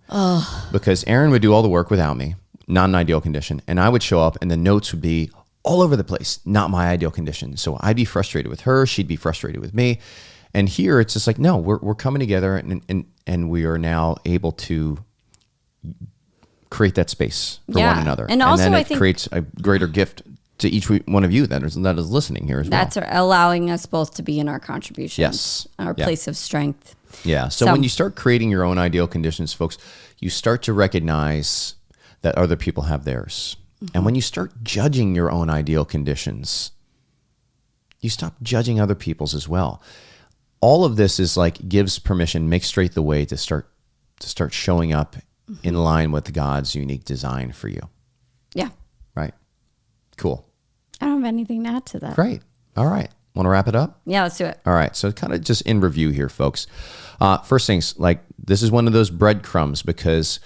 because Aaron would do all the work without me, not an ideal condition. And I would show up and the notes would be all over the place, not my ideal condition. So I'd be frustrated with her. She'd be frustrated with me. And here it's just like, no, we're coming together and we are now able to create that space for one another. And also, then it creates a greater gift to each one of you that is listening here as well. That's allowing us both to be in our contributions, yes, our place of strength. Yeah. So when you start creating your own ideal conditions, folks, you start to recognize that other people have theirs. Mm-hmm. And when you start judging your own ideal conditions, you stop judging other people's as well. All of this is like gives permission, makes straight the way to start showing up in line with God's unique design for you. Yeah. Right. Cool. I don't have anything to add to that. Great. All right. Want to wrap it up? Yeah, let's do it. All right. So kind of just in review here, folks. First things, like this is one of those breadcrumbs because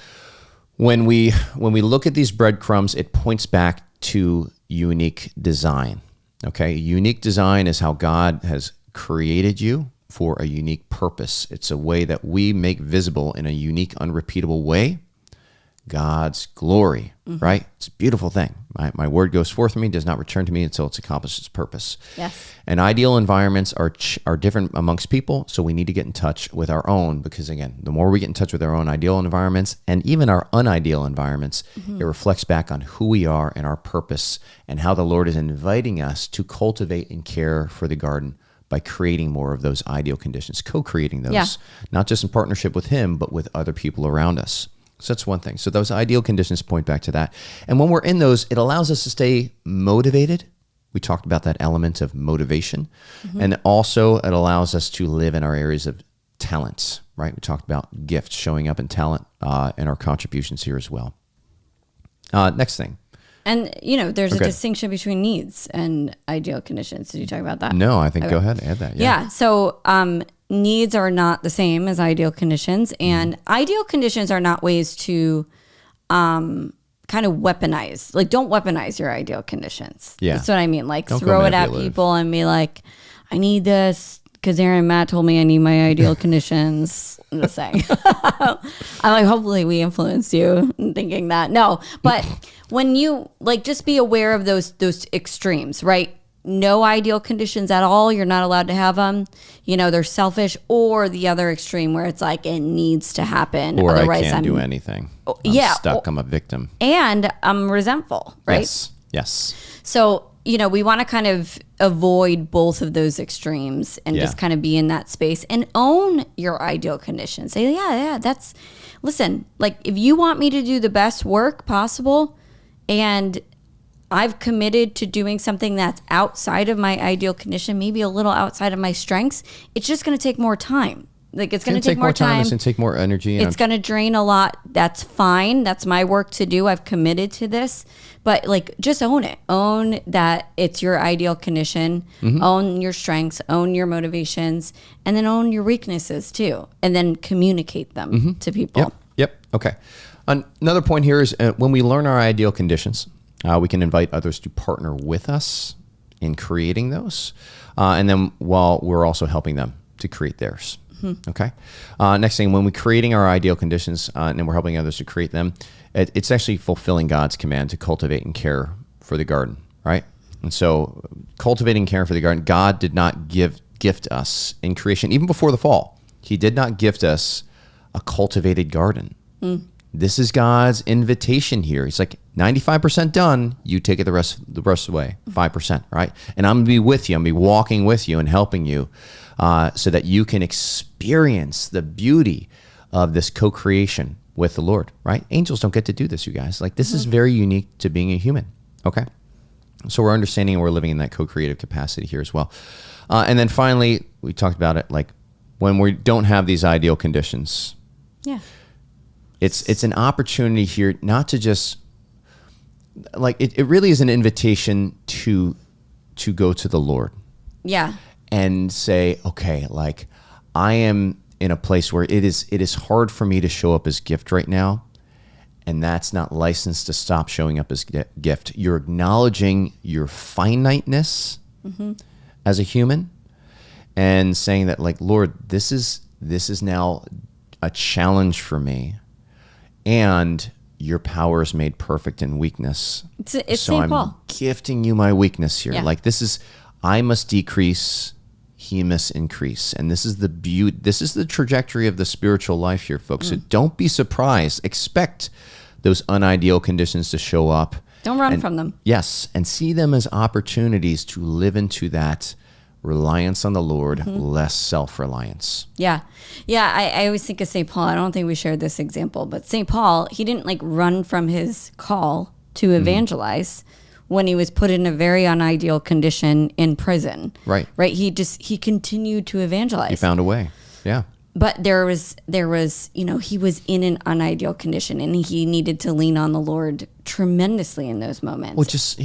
when we look at these breadcrumbs, it points back to unique design. Okay. Unique design is how God has created you for a unique purpose. It's a way that we make visible in a unique, unrepeatable way God's glory, right? It's a beautiful thing. My word goes forth from me, does not return to me until it's accomplished its purpose. Yes. And ideal environments are different amongst people, so we need to get in touch with our own, because again, the more we get in touch with our own ideal environments and even our unideal environments, it reflects back on who we are and our purpose and how the Lord is inviting us to cultivate and care for the garden by creating more of those ideal conditions, co-creating those, not just in partnership with Him, but with other people around us. So that's one thing. So those ideal conditions point back to that. And when we're in those, it allows us to stay motivated. We talked about that element of motivation. And also it allows us to live in our areas of talents, right? We talked about gifts showing up in talent and our contributions here as well. Next thing. And, there's a distinction between needs and ideal conditions. Did you talk about that? No, I think go ahead, add that. Yeah. So needs are not the same as ideal conditions. And ideal conditions are not ways to kind of weaponize. Like, don't weaponize your ideal conditions. Yeah. That's what I mean. Like, Don't throw it at people and be like, I need this because Aaron and Matt told me I need my ideal conditions. I'm just saying. I'm like, hopefully we influenced you in thinking that. No, but when you just be aware of those extremes, right? No ideal conditions at all. You're not allowed to have them. They're selfish, or the other extreme where it's like it needs to happen. Or otherwise I can't do anything. I'm stuck. I'm a victim. And I'm resentful, right? Yes. So, we want to kind of avoid both of those extremes and just kind of be in that space and own your ideal conditions. Say, listen, like if you want me to do the best work possible and I've committed to doing something that's outside of my ideal condition, maybe a little outside of my strengths, it's just going to take more time. Like it's going to take more time. It's going to take more energy. It's going to drain a lot. That's fine. That's my work to do. I've committed to this. But just own it. Own that it's your ideal condition. Own your strengths. Own your motivations. And then own your weaknesses too. And then communicate them to people. Yep. Okay. Another point here is when we learn our ideal conditions, we can invite others to partner with us in creating those. And then while we're also helping them to create theirs. Okay. Next thing, when we're creating our ideal conditions and we're helping others to create them, it's actually fulfilling God's command to cultivate and care for the garden, right? And so cultivating and caring for the garden, God did not gift us in creation, even before the fall. He did not gift us a cultivated garden. This is God's invitation here. He's like, 95% done, you take it the rest of the way, 5%, right? And I'm going to be with you. I'm going to be walking with you and helping you so that you can experience the beauty of this co-creation with the Lord, right? Angels don't get to do this, you guys. Like, this is very unique to being a human, okay? So we're understanding and we're living in that co-creative capacity here as well. And then finally, we talked about it, like when we don't have these ideal conditions. Yeah. It's an opportunity here not to just, like, it really is an invitation to go to the Lord. Yeah. And say, okay, like I am in a place where it is hard for me to show up as gift right now. And that's not licensed to stop showing up as gift. You're acknowledging your finiteness as a human and saying that, like, Lord, this is now a challenge for me. And your power is made perfect in weakness. It's so St. I'm Paul. gifting you my weakness here. Yeah. Like, this is, I must decrease, he must increase. And this is the beauty. This is the trajectory of the spiritual life here, folks. So don't be surprised. Expect those unideal conditions to show up. Don't run from them. Yes. And see them as opportunities to live into that reliance on the Lord, less self-reliance. Yeah. I always think of St. Paul. I don't think we shared this example, but St. Paul, he didn't run from his call to evangelize when he was put in a very unideal condition in prison. Right. He continued to evangelize. He found a way. Yeah. But there was, he was in an unideal condition and he needed to lean on the Lord tremendously in those moments. Which is,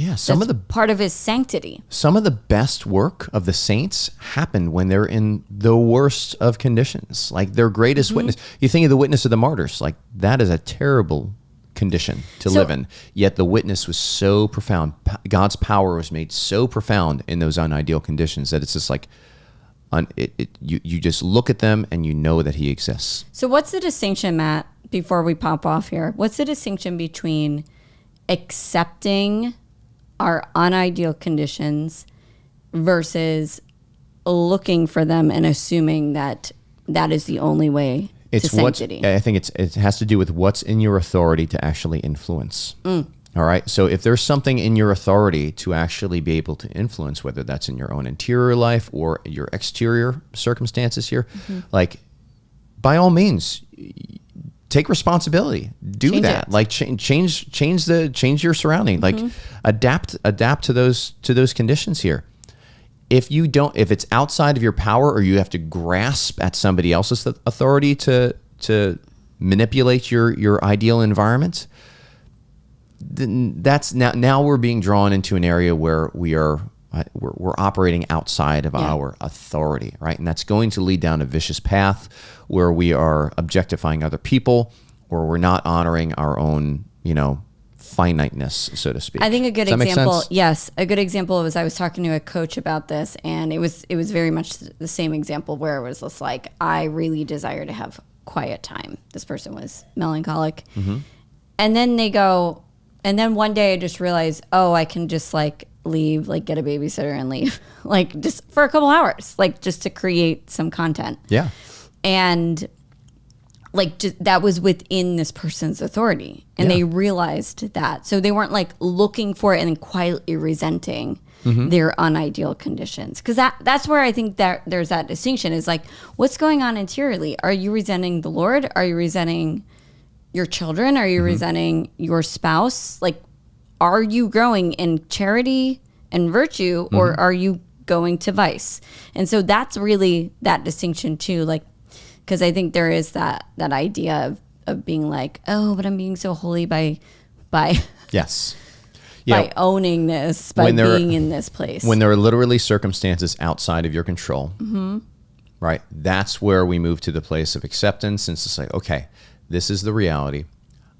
part of his sanctity. Some of the best work of the saints happen when they're in the worst of conditions, like their greatest witness. You think of the witness of the martyrs, like that is a terrible condition to live in. Yet the witness was so profound. God's power was made so profound in those unideal conditions that it's just like, you just look at them and you know that he exists. So what's the distinction, Matt, before we pop off here, what's the distinction between accepting our unideal conditions versus looking for them and assuming that that is the only way to sanctity? I think it has to do with what's in your authority to actually influence. All right. So if there's something in your authority to actually be able to influence, whether that's in your own interior life or your exterior circumstances here, like by all means, take responsibility. Do change that. It. Like change your surrounding. Like adapt to those conditions here. If it's outside of your power, or you have to grasp at somebody else's authority to manipulate your ideal environment, then that's now we're being drawn into an area where we're operating outside of our authority, right? And that's going to lead down a vicious path where we are objectifying other people, or we're not honoring our own, finiteness, so to speak. I think a good example, a good example was I was talking to a coach about this, and it was very much the same example where it was just like, I really desire to have quiet time. This person was melancholic. And then they go, and then one day I just realized, I can just leave, get a babysitter and leave, just for a couple hours, just to create some content. Yeah. And that was within this person's authority, and they realized that. So they weren't looking for it and quietly resenting their unideal conditions. Because that's where I think that there's that distinction is what's going on interiorly? Are you resenting the Lord? Are you resenting your children? Are you resenting your spouse? Are you growing in charity and virtue, or are you going to vice? And so that's really that distinction too. Because I think there is that idea of being but I'm being so holy by yes. by owning this, by being in this place. When there are literally circumstances outside of your control, right? That's where we move to the place of acceptance. And it's just okay, this is the reality.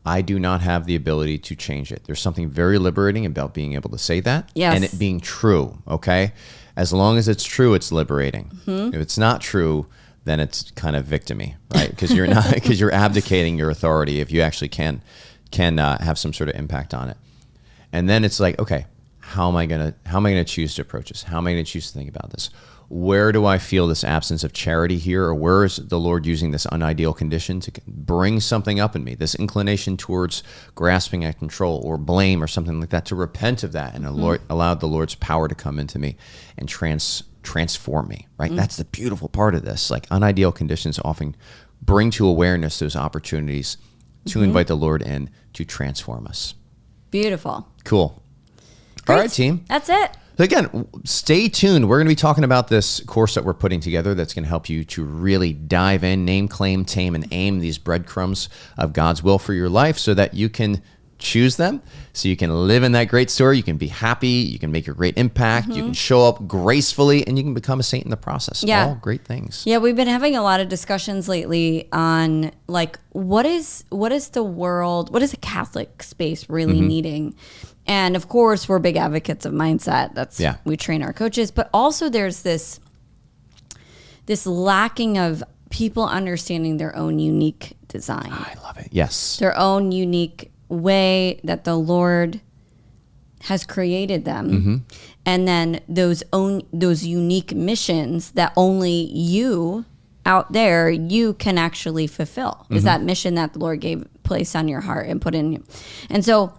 I do not have the ability to change it. There's something very liberating about being able to say that and it being true, okay? As long as it's true, it's liberating. If it's not true, then it's kind of victimy, right? Because you're abdicating your authority if you actually can have some sort of impact on it. And then it's okay, how am I gonna choose to approach this? How am I gonna choose to think about this? Where do I feel this absence of charity here, or where is the Lord using this unideal condition to bring something up in me, this inclination towards grasping at control or blame or something like that, to repent of that and allow the Lord's power to come into me and transform me, right? That's the beautiful part of this. Unideal conditions often bring to awareness those opportunities to invite the Lord in to transform us. Beautiful. Cool. Great. All right, team. That's it. Again, stay tuned. We're going to be talking about this course that we're putting together that's going to help you to really dive in, name, claim, tame, and aim these breadcrumbs of God's will for your life so that you can choose them, so you can live in that great story. You can be happy. You can make a great impact. You can show up gracefully, and you can become a saint in the process. Yeah. All great things. Yeah, we've been having a lot of discussions lately on what is the world, what is the Catholic space really needing? And of course, we're big advocates of mindset. We train our coaches, but also there's this lacking of people understanding their own unique design. I love it. Yes. Their own unique way that the Lord has created them. And then those unique missions that only you out there, you can actually fulfill. Is that mission that the Lord placed on your heart and put in you. And so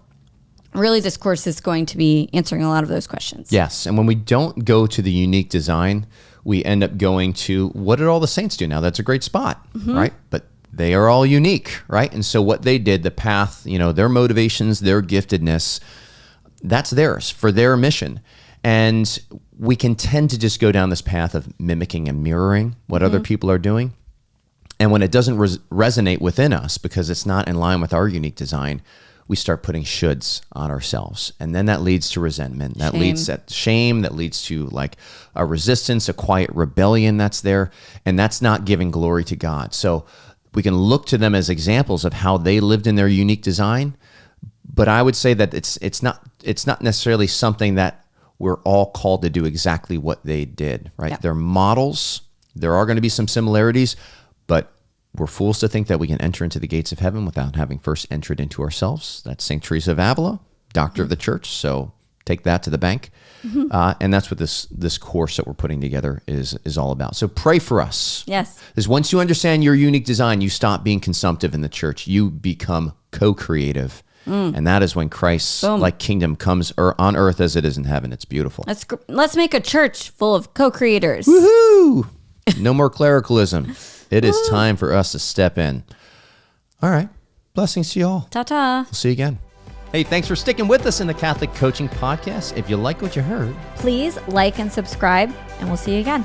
really, this course is going to be answering a lot of those questions. Yes. And when we don't go to the unique design, we end up going to, what did all the saints do? Now, that's a great spot, right? But they are all unique, right? And so what they did, the path, their motivations, their giftedness, that's theirs for their mission. And we can tend to just go down this path of mimicking and mirroring what other people are doing. And when it doesn't resonate within us because it's not in line with our unique design, we start putting shoulds on ourselves. And then that leads to resentment. That leads to shame. That leads to a resistance, a quiet rebellion that's there. And that's not giving glory to God. So we can look to them as examples of how they lived in their unique design. But I would say that it's not necessarily something that we're all called to do exactly what they did, right? They're models. There are going to be some similarities, but we're fools to think that we can enter into the gates of heaven without having first entered into ourselves. That's St. Teresa of Avila, doctor of the church. So take that to the bank. And that's what this course that we're putting together is all about. So pray for us. Yes. Because once you understand your unique design, you stop being consumptive in the church. You become co-creative. And that is when Christ's like kingdom comes on earth as it is in heaven. It's beautiful. Let's make a church full of co-creators. Woohoo! No more clericalism. It is time for us to step in. All right. Blessings to you all. Ta-ta. We'll see you again. Hey, thanks for sticking with us in the Catholic Coaching Podcast. If you like what you heard, please like and subscribe, and we'll see you again.